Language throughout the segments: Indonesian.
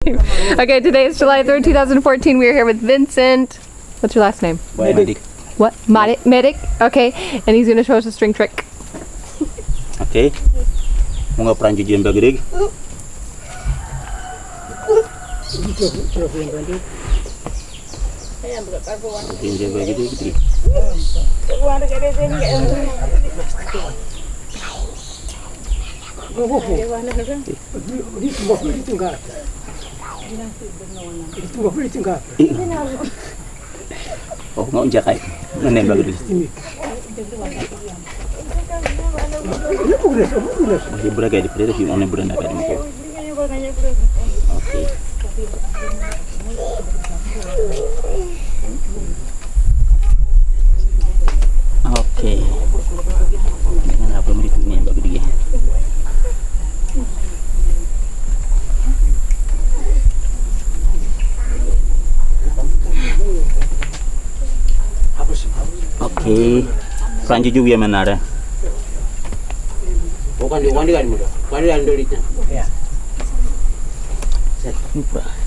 Okay, today is July 3rd, 2014. We are here with Vincent. What's your last name? Medic. What? Medic? Okay, and he's going to show us a string trick. Okay. Mga Pranjuju yang bagedig. Yang bagedig. Oh, nggak jakai. Menembak gitu. Masih beragam di perut, yang mana beranda kan? Oke. Oke. Dengan apa berikutnya yang bagus dia? Oke. Pranjuju yang mana ada? Bukan di muda. Bukan di andolitnya. Ya.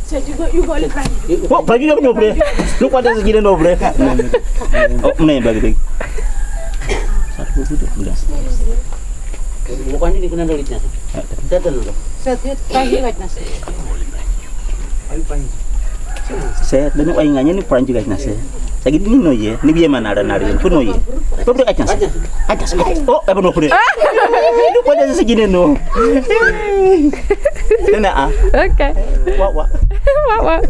Saya juga oleh Pranjuju. Oh, Pranjuju apa nobre? Lu pada segini nobre? Oh, mana yang bagi? Satu itu udah. Bukan di andolitnya. Saya tahu. Saya pagi ingat nasi. Saya dan ayingannya ni Pranjuju guys nasi. Saya gini no ye, ni biar mana ada nari pun no ye. Kau beri aja. Oh, apa no beri? Lu pada segini no. Kena ah. Okay. Wah. What?